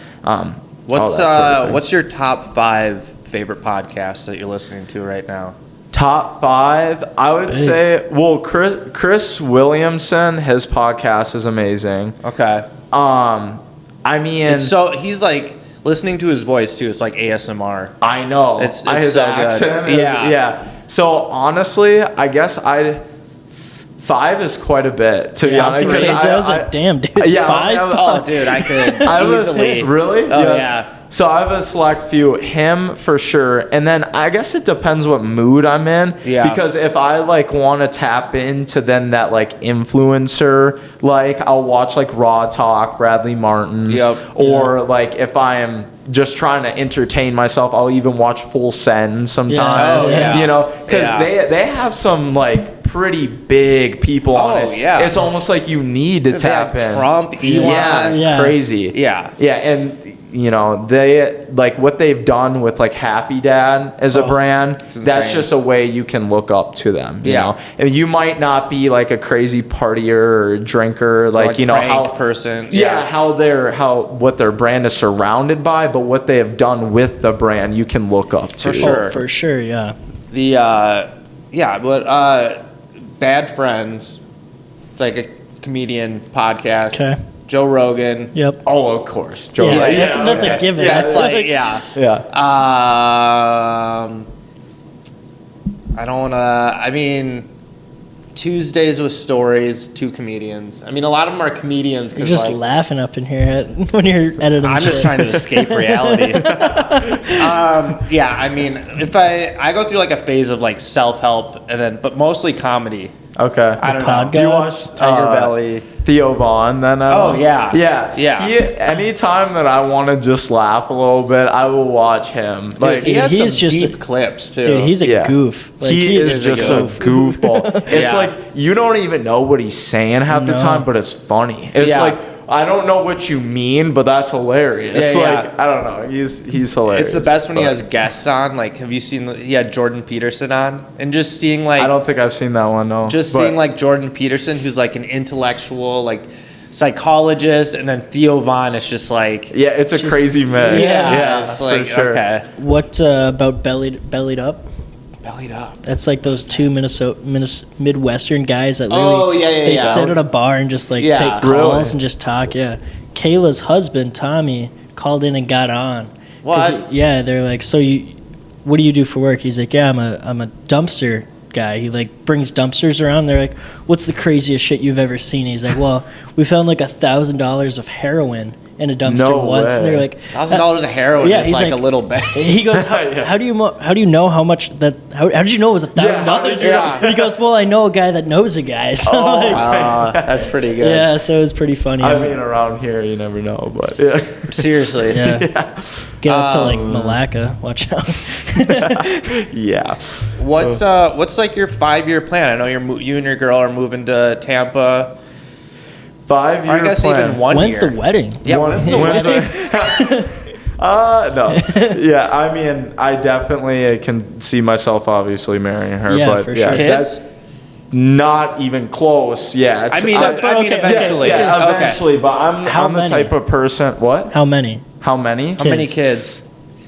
What's your top 5 favorite podcasts that you're listening to right now? Top 5, I would say. Well, Chris Williamson, his podcast is amazing. Okay. I mean, he's like listening to his voice too. It's like ASMR. I know. It's his so accent. Good. Yeah. So honestly, I guess 5 is quite a bit, to be honest. I was like, damn, dude. Yeah, 5? Dude, I could easily. Really? Oh, yeah. So I have a select few. Him for sure. And then I guess it depends what mood I'm in. Yeah. Because if I like want to tap into then that like influencer, like I'll watch like Raw Talk, Bradley Martin's. Yep. Or like if I am just trying to entertain myself, I'll even watch Full Send sometimes. Because they have some like pretty big people on it. Yeah. It's almost like you need to tap in. Trump, Elon. Crazy. Yeah. Yeah, and you know, they like what they've done with like Happy Dad as a brand. That's just a way you can look up to them. You know, and you might not be like a crazy partier or drinker, like you know how person. What their brand is surrounded by, but what they have done with the brand, you can look up to. For sure, yeah. Bad Friends. It's like a comedian podcast. Okay. Joe Rogan. Yep. Oh, of course. Joe. Yeah, that's a given. Yeah, that's like Yeah. I don't want to. I mean, Tuesdays with Stories, 2 comedians. I mean, a lot of them are comedians. You're just laughing up in here when you're editing. I'm just trying to escape reality. I mean, if I go through like a phase of like self-help but mostly comedy. Okay. I don't know. Do you watch Tiger Belly? Theo Vaughn then? Yeah. Anytime that I want to just laugh a little bit, I will watch him. Like he has he's some just deep clips too. Dude, he's a goof. Like, he is just a goofball. It's like you don't even know what he's saying half the time, but it's funny. It's like I don't know what you mean, but that's hilarious. I don't know. He's hilarious. It's the best when he has guests on. Like, have you seen? He had Jordan Peterson on, and just seeing like I don't think I've seen that one. No. Seeing like Jordan Peterson, who's like an intellectual, like psychologist, and then Theo Vaughn is just like it's a crazy mix. Yeah, it's like for sure. Okay. What about bellied up? Bellied Up. That's like those 2 Midwestern guys that literally they sit at a bar and just like take calls and just talk. Yeah, Kayla's husband Tommy called in and got on. What? Yeah, they're like, so what do you do for work? He's like, yeah, I'm a dumpster guy. He like brings dumpsters around. They're like, what's the craziest shit you've ever seen? He's like, well, we found like $1,000 of heroin in a dumpster once, and they're like $1,000 of heroin is like a little bag. He goes, how do you know how much that? How did you know it was $1,000? Yeah. He goes, well, I know a guy that knows a guy. So that's pretty good. Yeah, so it's pretty funny. I mean, around here you never know, but seriously, get up to like Malacca. Watch out. What's like your 5-year plan? I know you and your girl are moving to Tampa. 5 year I guess plan. even 1 When's year. the wedding? Yeah, when's the wedding? No. Yeah, I mean, I definitely can see myself obviously marrying her, but for sure. Kids? That's not even close. Yeah, I mean, eventually. Eventually, but I'm the type of person. What? How many? How many? How many kids?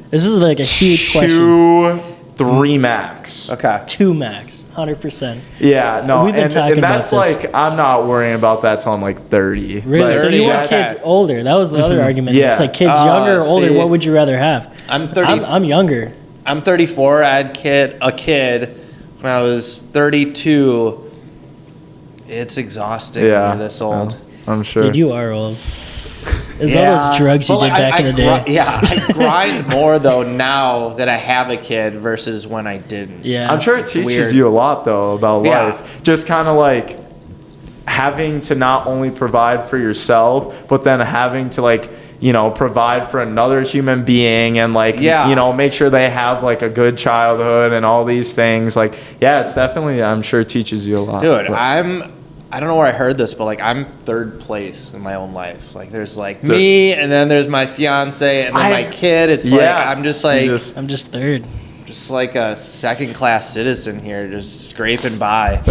This is like a huge question. 2, 3 max. Okay. 2 max. 100%. Yeah, no, We've been talking and that's about this. like I'm not worrying about that till I'm like 30. Really? Like, So you want kids older? That was the other argument. Yeah. It's like kids younger or older. See, What would you rather have? I'm 30. I'm younger. I'm 34. I had a kid when I was 32. It's exhausting when you're this old. I'm sure. Dude, you are old. It's all those drugs you did back in the day. I grind more though now that I have a kid versus when I didn't. Yeah. I'm sure it teaches weird. you a lot though about Yeah. life. Just kind of like having to not only provide for yourself, but then having to like, you know, provide for another human being and like, you know, make sure they have like a good childhood and all these things. Like, yeah, it's definitely, I'm sure it teaches you a lot. Dude, I don't know where I heard this, but like I'm 3rd place in my own life. Like there's like me, and then there's my fiance, and then my kid. It's like I'm just like I'm just 3rd. Just like a 2nd-class citizen here, just scraping by.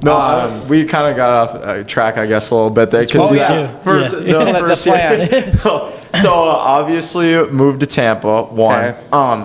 No, we kind of got off track, I guess, a little bit there. First plan. So obviously moved to Tampa.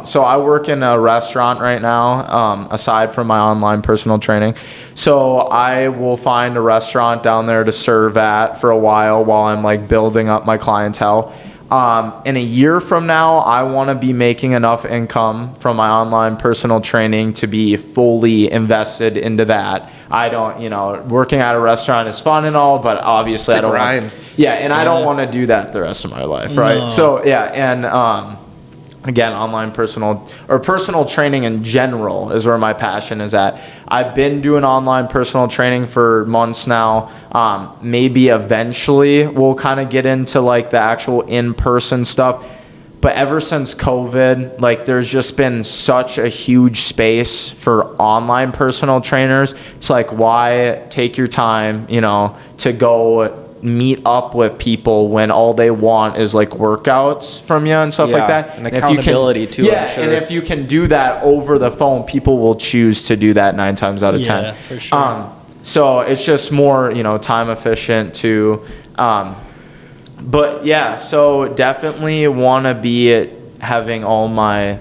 So I work in a restaurant right now, aside from my online personal training. So I will find a restaurant down there to serve at for a while I'm like building up my clientele. In a year from now, I want to be making enough income from my online personal training to be fully invested into that. I don't, working at a restaurant is fun and all, but obviously I don't grind. I don't want to do that the rest of my life, right? No. So again, online personal training in general is where my passion is at. I've been doing online personal training for months now. Maybe eventually we'll kind of get into like the actual in-person stuff. But ever since COVID, like there's just been such a huge space for online personal trainers. It's like, why take your time, to go meet up with people when all they want is like workouts from you and stuff like that. And accountability too. Yeah, and if you can do that over the phone, people will choose to do that 9 times out of 10. Yeah, for sure. So it's just more, time efficient too. But yeah, so definitely want to be having all my,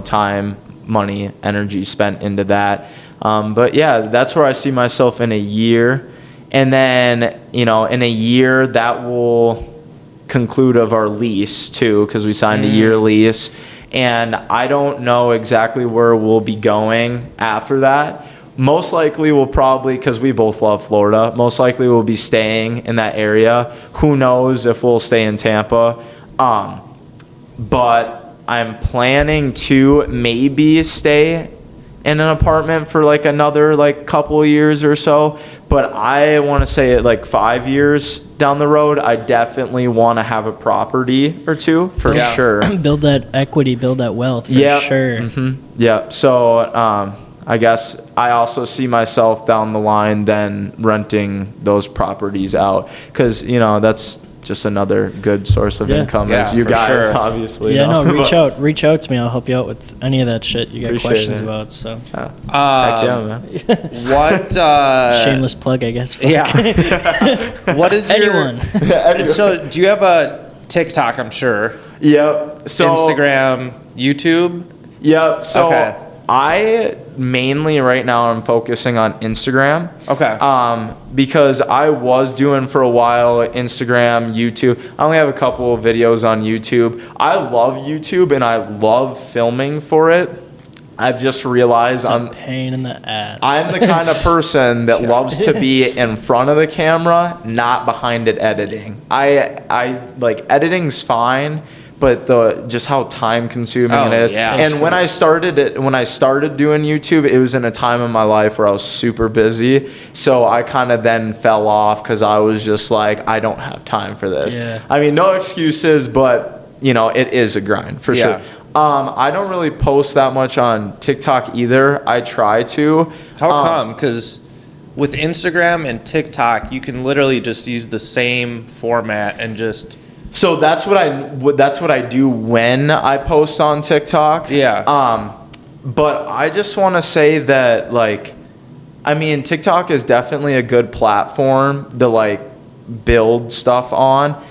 time, money, energy spent into that. But yeah, that's where I see myself in a year. And then, in a year that will conclude of our lease too, because we signed a year lease. And I don't know exactly where we'll be going after that. Most likely we'll probably, because we both love Florida, most likely we'll be staying in that area. Who knows if we'll stay in Tampa. But I'm planning to maybe stay in an apartment for like another like couple of years or so. But I want to say it like 5 years down the road, I definitely want to have a property or two for sure. Build that equity, build that wealth for sure. Mm-hmm. Yeah. So I guess I also see myself down the line then renting those properties out, because that's just another good source of income, as you guys obviously know. reach out to me. I'll help you out with any of that shit you got questions about. So heck yeah, man. What shameless plug, I guess. What is anyone? So do you have a TikTok? I'm sure. Yep. So Instagram, YouTube. Yep. So I mainly right now I'm focusing on Instagram. Okay. Because I was doing for a while Instagram, YouTube. I only have a couple of videos on YouTube. I love YouTube and I love filming for it. I've just realized I'm a pain in the ass. I'm the kind of person that loves to be in front of the camera, not behind it editing. I like editing's fine, but just how time consuming it is. Yeah, and when I started doing YouTube, it was in a time in my life where I was super busy. So I kind of then fell off because I was just like, I don't have time for this. Yeah. I mean, no excuses, but it is a grind for sure. I don't really post that much on TikTok either. I try to. How come? Because with Instagram and TikTok, you can literally just use the same format and just... So that's what I do when I post on TikTok. Yeah. But I just want to say that TikTok is definitely a good platform to build stuff on.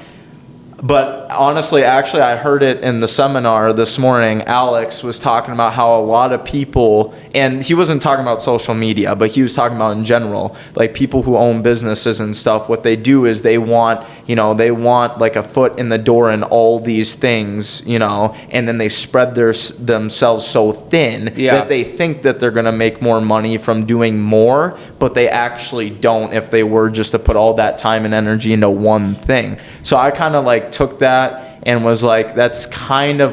But honestly, actually, I heard it in the seminar this morning. Alex was talking about how a lot of people, and he wasn't talking about social media, but he was talking about in general, like people who own businesses and stuff, what they do is they want like a foot in the door in all these things, and then they spread themselves so thin that they think that they're going to make more money from doing more, but they actually don't if they were just to put all that time and energy into one thing. So I kind of took that and was like, that's kind of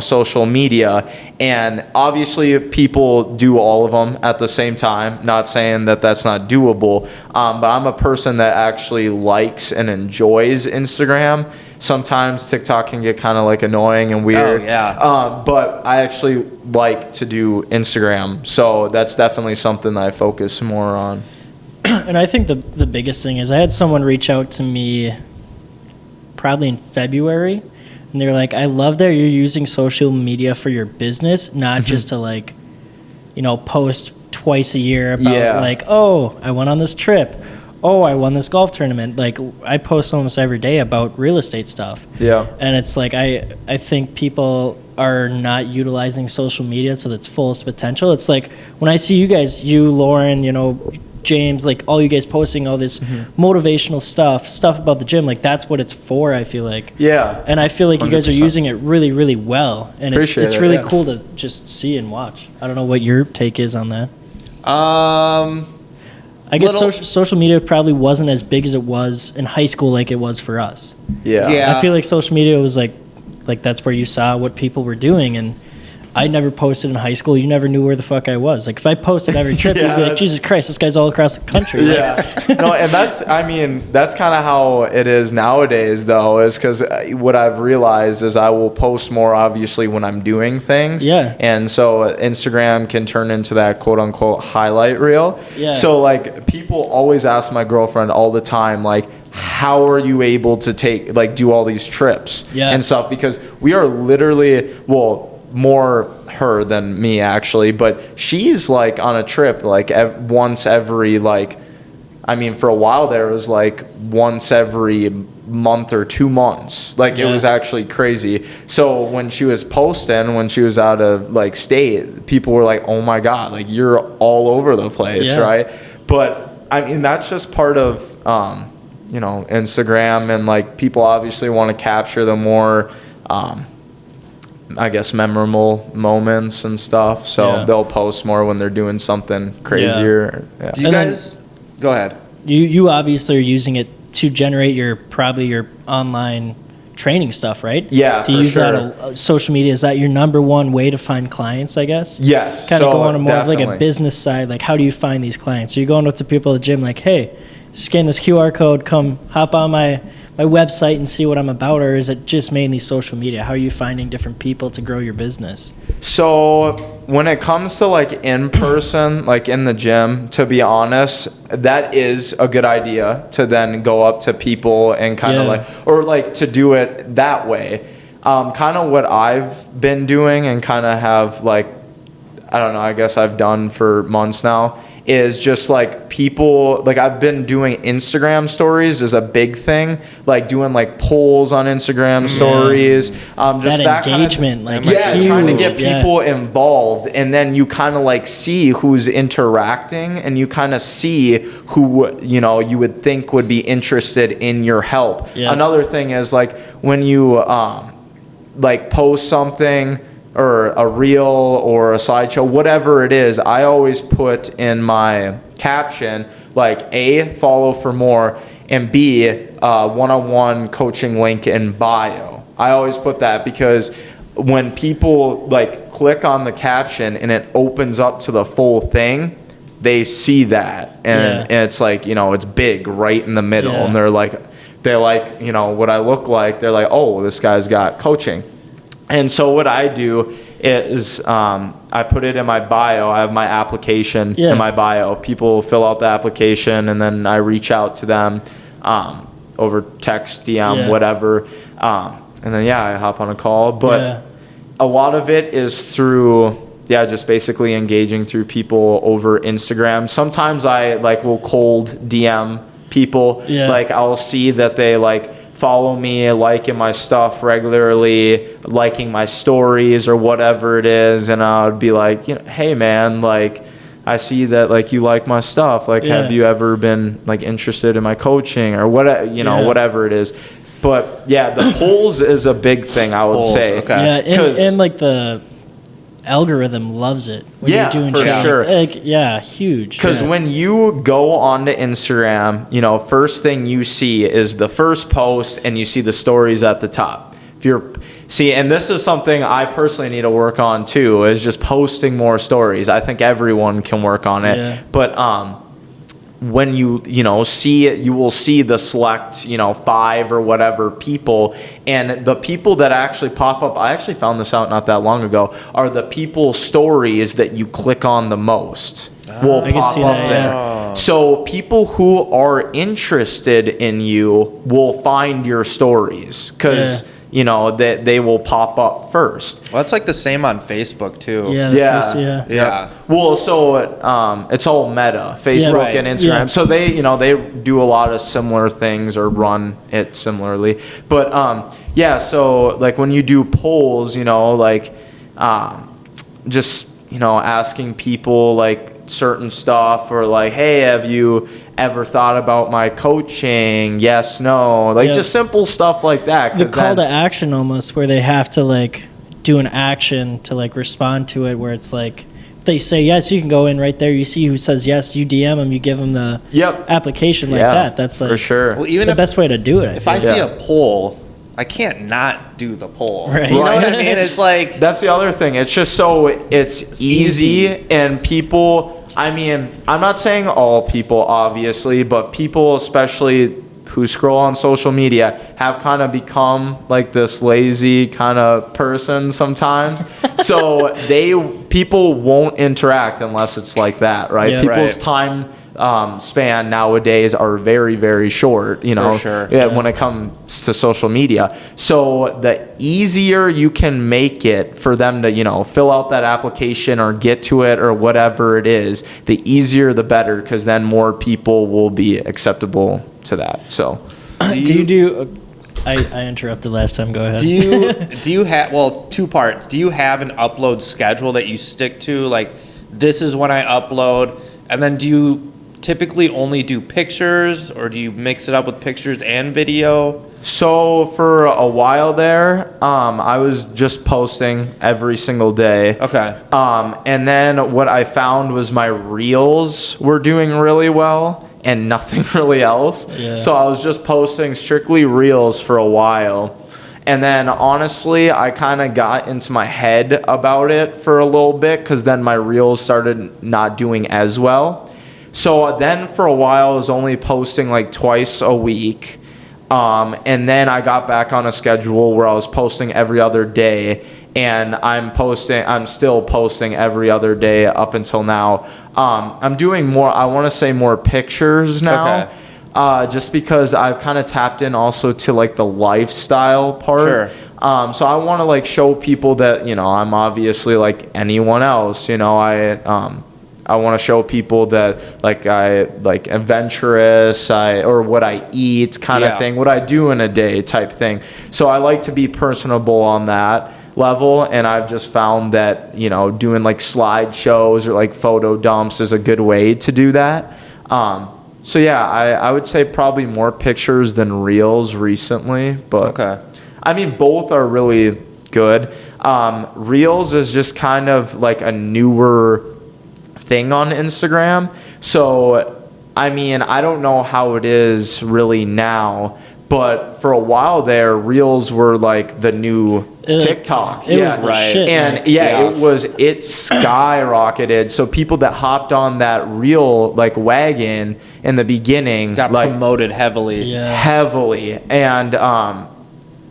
social media. And obviously people do all of them at the same time, not saying that that's not doable, but I'm a person that actually likes and enjoys Instagram. Sometimes TikTok can get kind of annoying and weird. But I actually like to do Instagram, so that's definitely something that I focus more on. And I think the biggest thing is I had someone reach out to me probably in February, and they're like, I love that you're using social media for your business, not just to post twice a year about oh, I went on this trip, oh, I won this golf tournament. I post almost every day about real estate stuff. And it's I think people are not utilizing social media to its fullest potential. It's when I see you guys, Lauren, James, all you guys posting all this motivational stuff about the gym, that's what it's for, I feel like. Yeah. And I feel like 100%. You guys are using it really, really well. And it's really cool to just see and watch. I don't know what your take is on that. I guess social media probably wasn't as big as it was in high school like it was for us. Yeah. I feel like social media was like that's where you saw what people were doing, and I never posted in high school. You never knew where the fuck I was. If I posted every trip, you'd be like, Jesus Christ, this guy's all across the country. No, and that's kind of how it is nowadays, though, is because what I've realized is I will post more, obviously, when I'm doing things. Yeah. And so Instagram can turn into that quote-unquote highlight reel. Yeah. So, people always ask my girlfriend all the time, how are you able to do all these trips and stuff? Because we are literally, more her than me actually, but she's like on a trip like once every for a while there it was like once every month or 2 months. It was actually crazy. So when she was posting, when she was out of state, people were like, oh my God, you're all over the place, right? But I mean, that's just part of Instagram, and people obviously want to capture the more I guess memorable moments and stuff, so they'll post more when they're doing something crazier. Do you guys go ahead? You obviously are using it to generate your online training stuff, right? Yeah, do you use that social media? Is that your number one way to find clients, I guess? Yes. Kind of go on a more of a business side, how do you find these clients? So you're going up to people at the gym hey, scan this QR code, come hop on my website and see what I'm about, or is it just mainly social media? How are you finding different people to grow your business? So when it comes to in person, in the gym, to be honest, that is a good idea to then go up to people and kind of to do it that way. Kind of what I've been doing and kind of have I don't know, I guess I've done for months now, is just people, I've been doing Instagram stories is a big thing, doing polls on Instagram stories, just that engagement, kind of, trying to get people involved, and then you kind of see who's interacting, and you kind of see who you would think would be interested in your help. Another thing is when you post something or a reel or a slideshow, whatever it is, I always put in my caption A, follow for more, and B, one-on-one coaching link in bio. I always put that because when people click on the caption and it opens up to the full thing, they see that, and it's it's big right in the middle, and they're what I look like. They're oh, this guy's got coaching. And so what I do is I put it in my bio. I have my application in my bio. People fill out the application, and then I reach out to them over text, DM, whatever. And then, I hop on a call. But a lot of it is through, just basically engaging through people over Instagram. Sometimes I will cold DM people. I'll see that they follow me, liking my stuff regularly, liking my stories or whatever it is, and I would be hey man, I see that you like my stuff. Have you ever been interested in my coaching or whatever it is. But the polls is a big thing, I would say. Okay. Yeah, and the algorithm loves it when you're doing for sure. Huge. Because when you go onto Instagram, first thing you see is the first post, and you see the stories at the top. And this is something I personally need to work on too, is just posting more stories. I think everyone can work on it. But when you see it, you will see the select 5 or whatever people, and the people that actually pop up, I actually found this out not that long ago, are the people stories that you click on the most will pop up there. So people who are interested in you will find your stories because that they will pop up first. Well, it's the same on Facebook too. Yeah. Well, so it's all Meta, Facebook and Instagram. Yeah. So they do a lot of similar things or run it similarly. But so when you do polls, just asking people certain stuff, or hey, have you ever thought about my coaching? Yes, no, just simple stuff like that. The call to action almost, where they have to do an action to respond to it, where it's if they say yes, you can go in right there, you see who says yes, you DM them, you give them the application that. That's for sure. Well, even the best way to do it. If I see a poll, I can't not do the poll. Right. You know what I mean? It's that's the other thing. It's just it's easy, and people, I'm not saying all people, obviously, but people especially who scroll on social media have kind of become this lazy kind of person sometimes. So people won't interact unless it's like that, right? Yeah. People's Right. time span nowadays are very, very short, you know, sure. when it comes to social media. So the easier you can make it for them to, you know, fill out that application or get to it or whatever it is, the easier the better, because then more people will be acceptable to that. So Do you do? I interrupted last time. Go ahead. Do you have, well, two parts. Do you have an upload schedule that you stick to? Like, this is when I upload, and then do you typically only do pictures, or do you mix it up with pictures and video? So for a while there, I was just posting every single day. Okay. And then what I found was my reels were doing really well and nothing really else. Yeah. So I was just posting strictly reels for a while. And then honestly, I kind of got into my head about it for a little bit, because then my reels started not doing as well. So then for a while, I was only posting like twice a week. And then I got back on a schedule where I was posting every other day, and I'm still posting every other day up until now. I'm doing more, I want to say more pictures now. Okay. Just because I've kind of tapped in also to like the lifestyle part. Sure. So I want to like show people that, you know, I'm obviously like anyone else, you know, I want to show people that like I like adventurous, or what I eat kind of thing, what I do in a day type thing. So I like to be personable on that level, and I've just found that, you know, doing like slideshows or like photo dumps is a good way to do that. So yeah, I would say probably more pictures than reels recently, but Okay. I mean, both are really good. Reels is just kind of like a newer thing on Instagram. So, I mean, I don't know how it is really now, but for a while there, Reels were like the new TikTok. It was the shit. And it skyrocketed. So people that hopped on that Reel like wagon in the beginning Got like promoted heavily. Yeah. heavily. And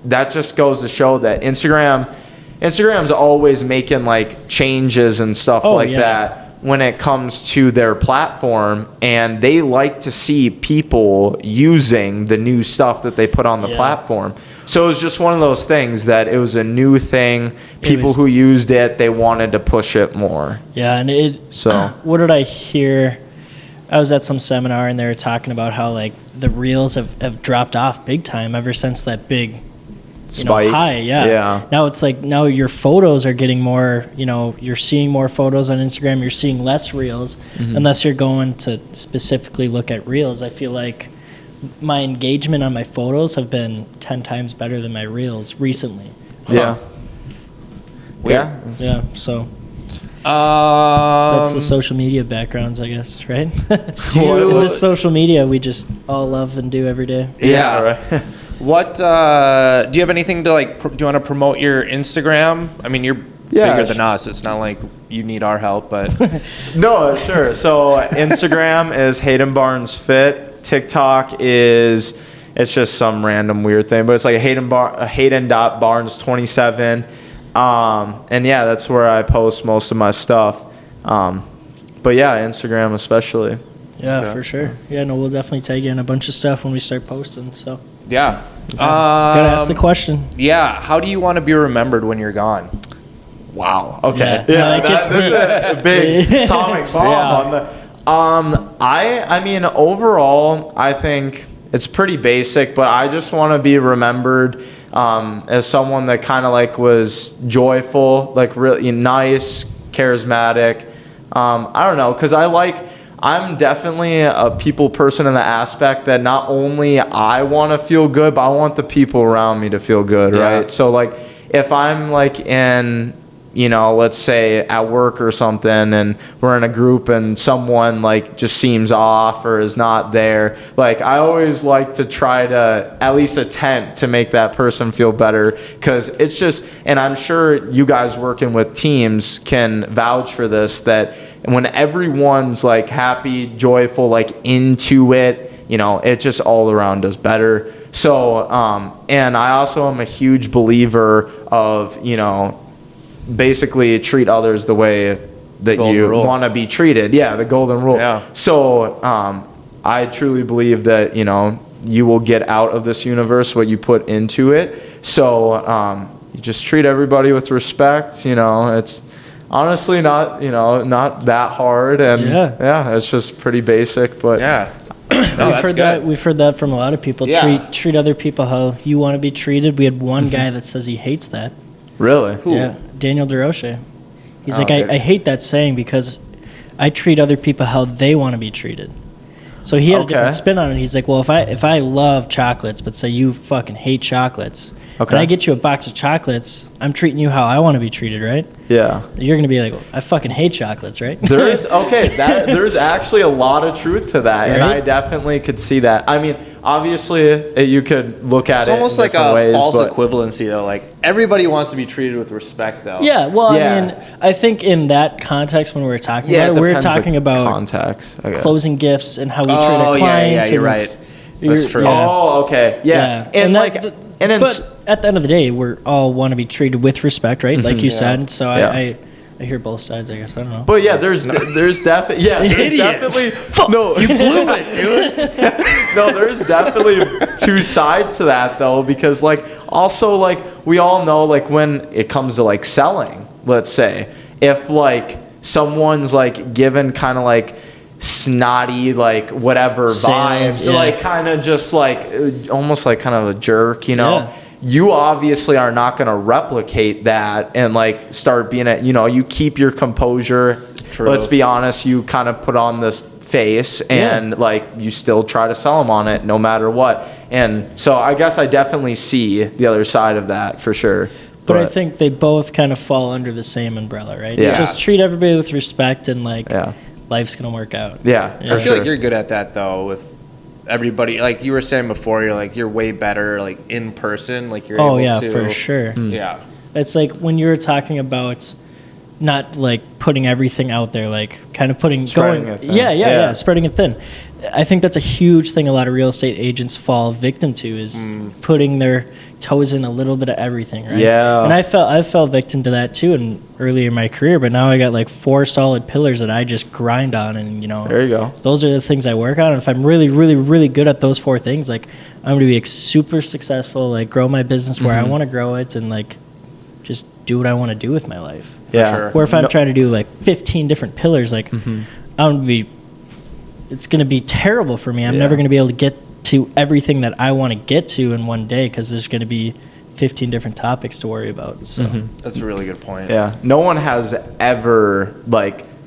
that just goes to show that Instagram's always making like changes and stuff that when it comes to their platform, and they like to see people using the new stuff that they put on the platform. So it was just one of those things that it was a new thing. People who used it, they wanted to push it more. Yeah, and what did I hear? I was at some seminar, and they were talking about how like the reels have dropped off big time ever since that big Spike. High. Yeah. Now it's like, now your photos are getting more, you know, you're seeing more photos on Instagram, you're seeing less reels, unless you're going to specifically look at reels. I feel like my engagement on my photos have been 10 times better than my reels recently. Yeah. Yeah. Yeah. So that's the social media backgrounds, I guess, right? With social media, we just all love and do every day. Yeah. Right. What do you have anything to like? Do you want to promote your Instagram? I mean, you're bigger than us. It's not like you need our help, but no, sure. So Instagram is Hayden Barnes Fit. TikTok it's just some random weird thing, but it's like Hayden.Barnes27. And yeah, that's where I post most of my stuff. But yeah, Instagram especially. Yeah, for sure. Yeah, no, we'll definitely tag you in a bunch of stuff when we start posting. So yeah. Gotta ask the question. Yeah, how do you want to be remembered when you're gone? Wow. Okay. Yeah, that's a big atomic bomb on the. I mean, overall, I think it's pretty basic, but I just want to be remembered as someone that kind of like was joyful, like really nice, charismatic. I don't know, because I'm definitely a people person in the aspect that not only I want to feel good, but I want the people around me to feel good, right? So like if I'm like in, you know, let's say at work or something, and we're in a group and someone like just seems off or is not there, like I always like to try to at least attempt to make that person feel better, because it's just, and I'm sure you guys working with teams can vouch for this, that when everyone's like happy, joyful, like into it, you know, it just all around does better. So, and I also am a huge believer of, you know, basically treat others the way that you want to be treated. Yeah, the golden rule. Yeah. So I truly believe that, you will get out of this universe what you put into it. So you just treat everybody with respect. It's honestly not that hard, and it's just pretty basic. But we've heard that from a lot of people. Yeah. Treat other people how you want to be treated. We had one guy that says he hates that. Really? Who? Yeah, Daniel DeRoche. He's I hate that saying because I treat other people how they want to be treated. So he had a different spin on it. He's like, well, if I love chocolates, but say you fucking hate chocolates, and I get you a box of chocolates, I'm treating you how I want to be treated, right? Yeah. You're going to be like, well, I fucking hate chocolates, right? There's actually a lot of truth to that, and I definitely could see that. I mean, obviously, you could look at it almost in like different a ways, false equivalency, though. Like, everybody wants to be treated with respect, though. Yeah, well, I mean, I think in that context, when we were talking about it, we're talking about context, closing gifts and how we treat our clients. Yeah, you're right. That's true. Yeah. Oh, okay. Yeah. And but at the end of the day, we all want to be treated with respect, right? Like you said. So I hear both sides, I guess. I don't know. But yeah, there's definitely no. You blew it, dude. No, there's definitely two sides to that though, because also we all know when it comes to selling, let's say, if someone's given kind of snotty whatever Sales, vibes, kind of just almost kind of a jerk, you obviously are not going to replicate that and start being you keep your composure. True. Let's be honest, you kind of put on this face and you still try to sell them on it no matter what. And so I guess I definitely see the other side of that for sure. But I think they both kind of fall under the same umbrella, right? Yeah. Just treat everybody with respect and life's going to work out. Yeah. I feel like you're good at that though with everybody. Like you were saying before, you're way better in person. You're able to. For sure. Yeah. It's when you were talking about not putting everything out there, kind of spreading it thin. Spreading it thin. I think that's a huge thing a lot of real estate agents fall victim to is putting their toes in a little bit of everything, right? Yeah. And I fell victim to that too earlier in my career, but now I got 4 solid pillars that I just grind on, and there you go. Those are the things I work on. And if I'm really, really, really good at those 4 things, I'm going to be super successful, grow my business where I want to grow it, and just do what I want to do with my life. Yeah. Sure. Where if I'm trying to do 15 different pillars, it's going to be terrible for me. I'm never going to be able to get to everything that I want to get to in one day because there's going to be 15 different topics to worry about. So that's a really good point. Yeah. No one has ever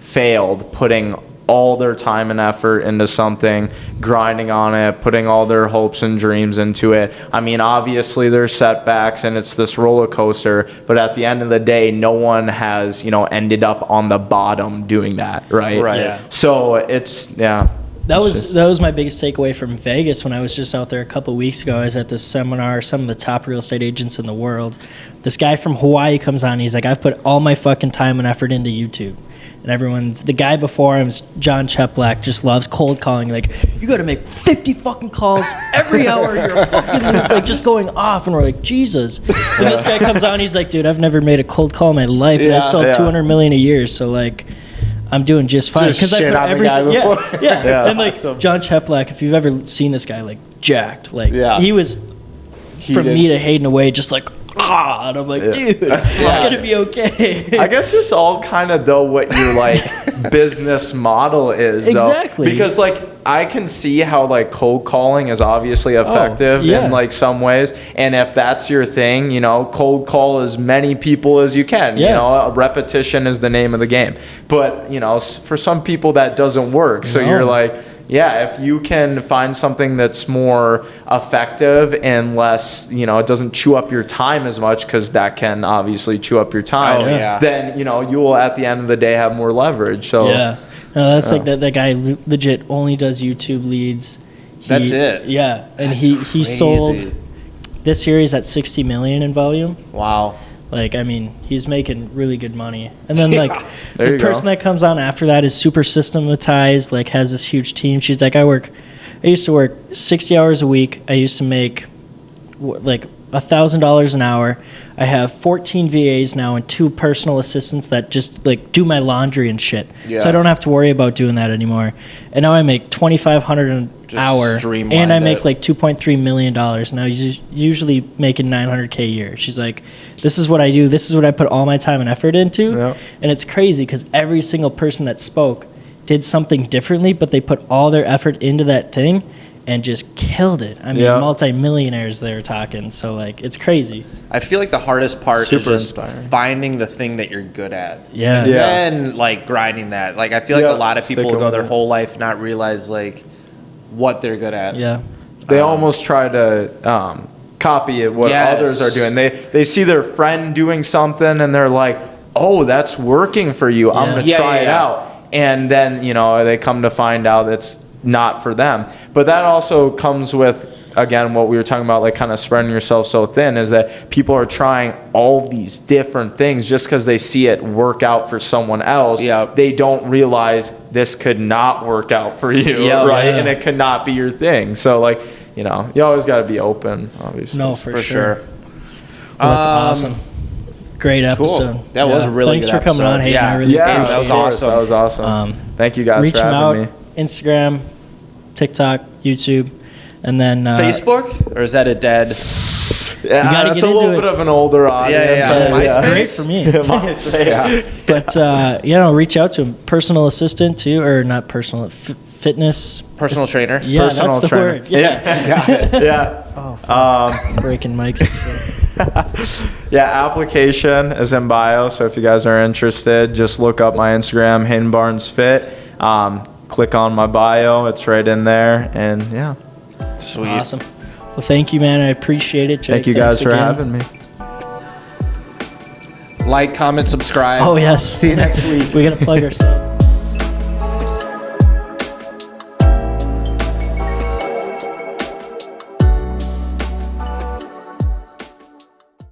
failed putting all their time and effort into something, grinding on it, putting all their hopes and dreams into it. I mean, obviously there's setbacks and it's this roller coaster, but at the end of the day, no one has, ended up on the bottom doing that, right? Right. Yeah. So it's, That was my biggest takeaway from Vegas when I was just out there a couple of weeks ago. I was at this seminar, some of the top real estate agents in the world. This guy from Hawaii comes on. He's like, I've put all my fucking time and effort into YouTube. And the guy before him, John Cheplack, just loves cold calling. You got to make 50 fucking calls every hour. You're a fucking just going off. And we're like, Jesus. And this guy comes on. He's like, dude, I've never made a cold call in my life. And I sold $200 million a year. So I'm doing just fine. Just shit on the guy before. Yeah. And John Cheplack, if you've ever seen this guy, jacked. He was from me to Hayden away, just and I'm dude, it's gonna be okay. I guess it's all kind of what your business model is, exactly. Though. Because I can see how cold calling is obviously effective in some ways, and if that's your thing, cold call as many people as you can. Repetition is the name of the game. But for some people that doesn't work. So you're if you can find something that's more effective and less, it doesn't chew up your time as much, because that can obviously chew up your time, then, you will at the end of the day have more leverage. So no, that's that guy legit only does YouTube leads. That's it. Yeah. And that's he crazy. sold this year, he's at 60 million in volume. Wow. He's making really good money. And then, the person that comes on after that is super systematized, has this huge team. She's like, I used to work 60 hours a week. I used to make, $1 $1,000 an hour. I have 14 VAs now and 2 personal assistants that just like do my laundry and shit. Yeah. So I don't have to worry about doing that anymore. And now I make $2,500 an hour, and I make like $2.3 million. Now he's usually making $900K a year. She's like, this is what I do. This is what I put all my time and effort into. Yeah. And it's crazy because every single person that spoke did something differently, but they put all their effort into that thing and just killed it. I mean, multi-millionaires they were talking. So like, it's crazy. I feel like the hardest part Super is just inspiring. finding the thing that you're good at. Yeah. And Yeah. then like grinding that. Like I feel like a lot of people Sticking go with their it. whole life not realize like what they're good at. Yeah. They almost try to copy it, what Yes. others are doing. They see their friend doing something and they're like, oh, that's working for you. I'm Yeah. going to try it out. And then, you know, they come to find out it's not for them. But that also comes with, again, what we were talking about, like kind of spreading yourself so thin, is that people are trying all these different things just because they see it work out for someone else. Yeah. They don't realize this could not work out for you, Yeah. right? Yeah. And it could not be your thing. So, like, you know, you always got to be open, obviously. No, For sure. Well, that's awesome. Great episode. Cool. That was a really Thanks good for coming episode. on, Hayden. Yeah. I really Yeah, appreciate that was it. awesome. That was awesome. Thank you guys Reach for them having out. me. Instagram, TikTok, YouTube, and then Facebook? Or is that a dead? Yeah, gotta it's get a little into bit it. of an older audience. yeah. MySpace? Great for me. MySpace. Yeah. But reach out to him. Personal assistant too, or not personal fitness. Personal trainer? Yeah, Personal that's the trainer. word. Yeah. Got it. Yeah. Breaking mics. Yeah, application is in bio, so if you guys are interested, just look up my Instagram, Hayden Barnes Fit. Click on my bio, it's right in there, and yeah. Sweet. Awesome. Well, thank you, man. I appreciate it. Jake, Thank you thanks guys for again. having me. Like, comment, subscribe. Oh yes. See you next week. We gotta plug ourselves.